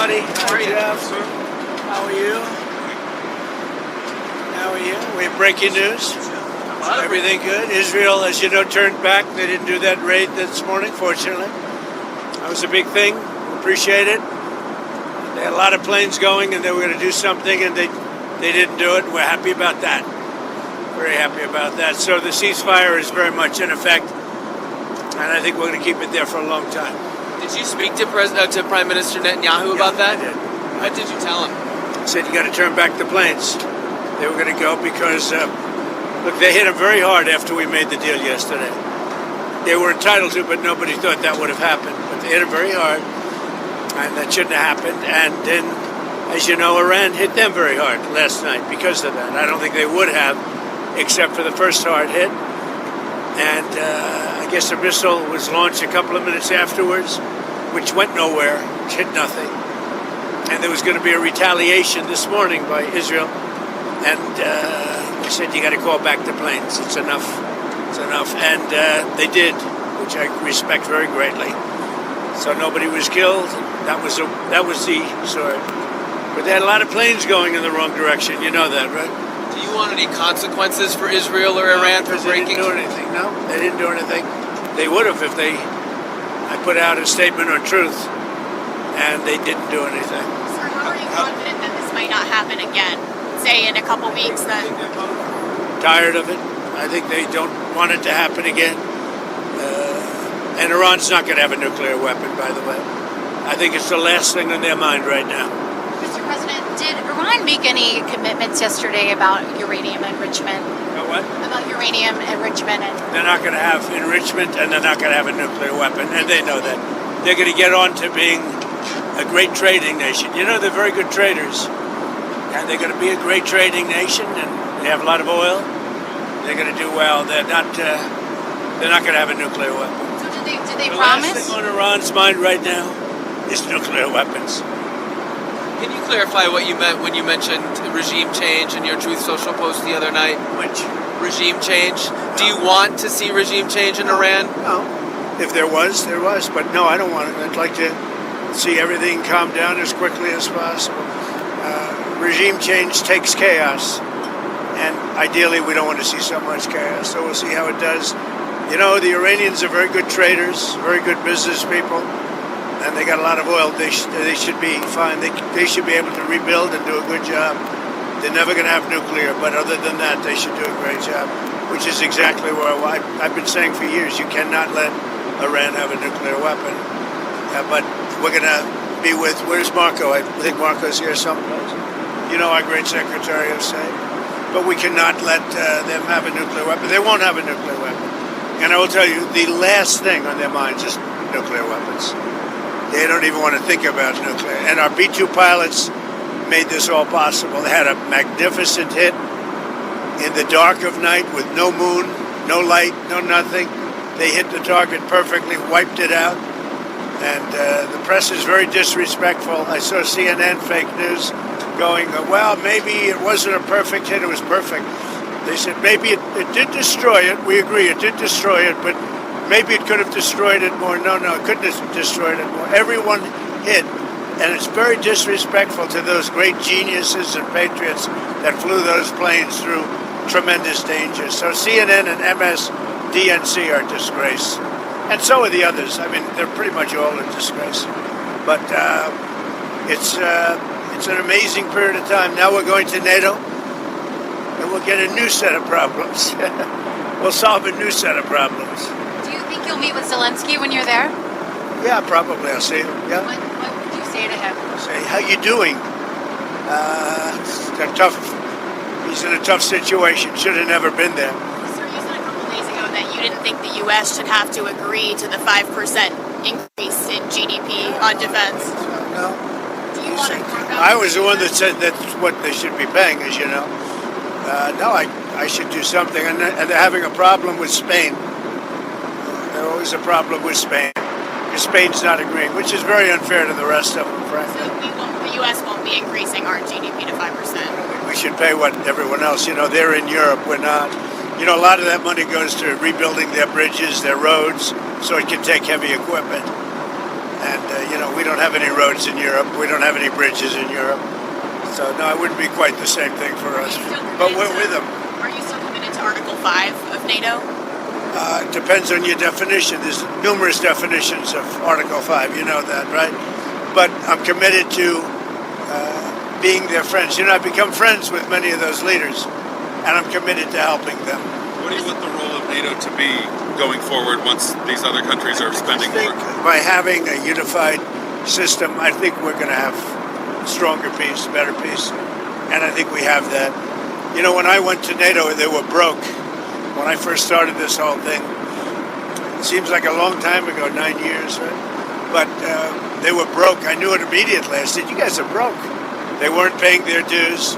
everybody. How are you? Jeff. How are you? How are you? We have breaking news. Everything good? Israel, as you know, turned back. They didn't do that raid this morning, fortunately. That was a big thing. Appreciate it. They had a lot of planes going, and they were going to do something, and they didn't do it. We're happy about that. Very happy about that. So the ceasefire is very much in effect, and I think we're going to keep it there for a long time. Did you speak to Prime Minister Netanyahu about that? I did. What did you tell him? I said, you got to turn back the planes. They were going to go because, look, they hit him very hard after we made the deal yesterday. They were entitled to, but nobody thought that would have happened. But they hit him very hard, and that shouldn't have happened. And then, as you know, Iran hit them very hard last night because of that. I don't think they would have, except for the first hard hit. And I guess a missile was launched a couple of minutes afterwards, which went nowhere, which hit nothing. And there was going to be a retaliation this morning by Israel. And they said, you got to call back the planes. It's enough. It's enough. And they did, which I respect very greatly. So nobody was killed. That was the sword. But they had a lot of planes going in the wrong direction. You know that, right? Do you want any consequences for Israel or Iran for breaking? They didn't do anything. No, they didn't do anything. They would have if I put out a statement on truth, and they didn't do anything. Sir, how are you confident that this might not happen again? Say in a couple weeks that... Tired of it. I think they don't want it to happen again. And Iran's not going to have a nuclear weapon, by the way. I think it's the last thing on their mind right now. Mr. President, did Iran make any commitments yesterday about uranium enrichment? About what? About uranium enrichment. They're not going to have enrichment, and they're not going to have a nuclear weapon, and they know that. They're going to get on to being a great trading nation. You know, they're very good traders. And they're going to be a great trading nation, and they have a lot of oil. They're going to do well. They're not going to have a nuclear weapon. So did they The promise? last thing on Iran's mind right now is nuclear weapons. Can you clarify what you meant when you mentioned regime change in your Truth Social post the other night? Which? Regime change? Do you want to see regime change in Iran? No. If there was, there was. But no, I don't want it. I'd like to see everything calm down as quickly as possible. Regime change takes chaos. And ideally, we don't want to see so much chaos. So we'll see how it does. You know, the Iranians are very good traders, very good business people. And they got a lot of oil. They should be fine. They should be able to rebuild and do a good job. They're never going to have nuclear, but other than that, they should do a great job, which is exactly where I've been saying for years. You cannot let Iran have a nuclear weapon. But we're going to be with, where's Marco? I think Marco's here someplace. You know, our great Secretary of State. But we cannot let them have a nuclear weapon. They won't have a nuclear weapon. And I will tell you, the last thing on their minds is nuclear weapons. They don't even want to think about nuclear. And our B-2 pilots made this all possible. They had a magnificent hit in the dark of night with no moon, no light, no nothing. They hit the target perfectly, wiped it out. And the press is very disrespectful. I saw CNN fake news going, well, maybe it wasn't a perfect hit. It was perfect. They said maybe it did destroy it. We agree it did destroy it, but maybe it could have destroyed it more. No, it couldn't have destroyed it more. Everyone hit. And it's very disrespectful to those great geniuses and patriots that flew those planes through tremendous danger. So CNN and MSDNC are a disgrace. And so are the others. I mean, they're pretty much all a disgrace. But it's an amazing period of time. Now we're going to NATO, and we'll get a new set of problems. We'll solve a new set of problems. Do you think you'll meet with Zelensky when you're there? Yeah, probably. I'll see him. Yeah. What would you say to him? Say, how you doing? He's in a tough situation. Should have never been there. Sir, you said a couple days ago that you didn't think the U.S. should have to agree to the 5% increase in GDP on defense. No. Do you want to carve out? I was the one that said that's what they should be paying, as you know. No, I should do something. And they're having a problem with Spain. There's always a problem with Spain. Because Spain's not agreeing, which is very unfair to the rest of them, frankly. So the U.S. won't be increasing our GDP to 5%. We should pay what everyone else, you know, they're in Europe, we're not. You know, a lot of that money goes to rebuilding their bridges, their roads, so it can take heavy equipment. And, we don't have any roads in Europe. We don't have any bridges in Europe. So, no, it wouldn't be quite the same thing for us. But we're with them. Are you still committed to Article 5 of NATO? It depends on your definition. There's numerous definitions of Article 5. You know that, right? But I'm committed to being their friends. I've become friends with many of those leaders, and I'm committed to helping them. What do you want the role of NATO to be going forward once these other countries are spending more? By having a unified system, I think we're going to have stronger peace, better peace, and I think we have that. When I went to NATO, they were broke. When I first started this whole thing, it seems like a long time ago, 9 years, right? But they were broke. I knew it immediately. I said, you guys are broke. They weren't paying their dues.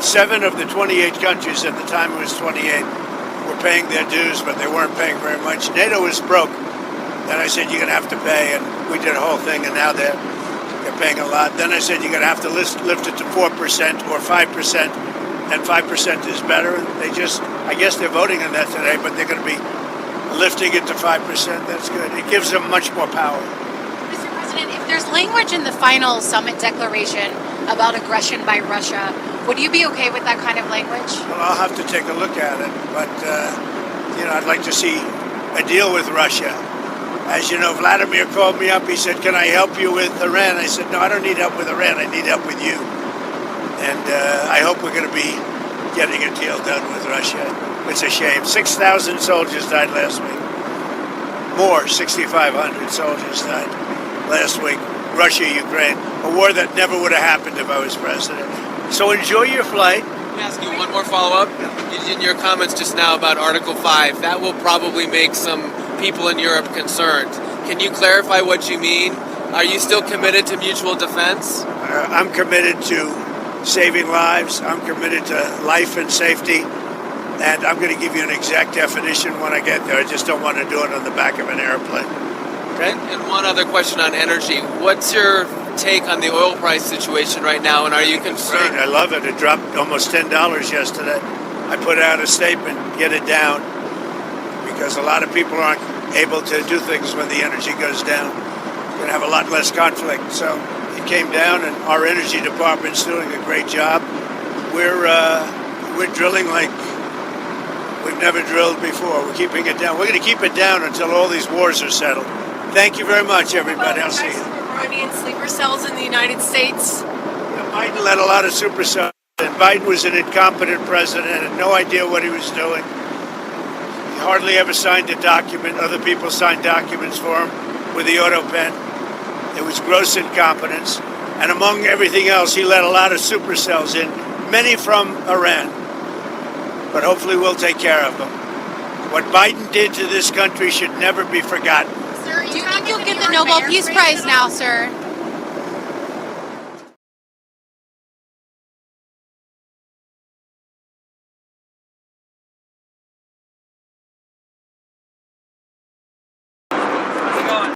7 of the 28 countries, at the time it was 28, were paying their dues, but they weren't paying very much. NATO was broke. Then I said, you're going to have to pay, and we did a whole thing, and now they're paying a lot. Then I said, you're going to have to lift it to 4% or 5%, and 5% is better. I guess they're voting on that today, but they're going to be lifting it to 5%. That's good. It gives them much more power. Mr. President, if there's language in the final summit declaration about aggression by Russia, would you be okay with that kind of language? Well, I'll have to take a look at it, but, I'd like to see a deal with Russia. As you know, Vladimir called me up. He said, can I help you with Iran? I said, no, I don't need help with Iran. I need help with you. And I hope we're going to be getting a deal done with Russia. It's a shame. 6,000 soldiers died last week. More, 6,500 soldiers died last week. Russia, Ukraine, a war that never would have happened if I was president. So enjoy your flight. Let me ask you one more follow-up. In your comments just now about Article 5, that will probably make some people in Europe concerned. Can you clarify what you mean? Are you still committed to mutual defense? I'm committed to saving lives. I'm committed to life and safety. And I'm going to give you an exact definition when I get there. I just don't want to do it on the back of an airplane. Okay? And one other question on energy. What's your take on the oil price situation right now, and are you concerned? Great. I love it. It dropped almost $10 yesterday. I put out a statement, get it down, because a lot of people aren't able to do things when the energy goes down. We're going to have a lot less conflict. So it came down, and our energy department's doing a great job. We're drilling like we've never drilled before. We're keeping it down. We're going to keep it down until all these wars are settled. Thank you very much, everybody. I'll see you. Iranian sleeper cells in the United States. Biden led a lot of super cells, and Biden was an incompetent president, had no idea what he was doing. He hardly ever signed a document. Other people signed documents for him with the auto pen. It was gross incompetence. And among everything else, he let a lot of super cells in, many from Iran. But hopefully we'll take care of them. What Biden did to this country should never be forgotten. Do you think you'll get the Nobel Peace Prize now, sir?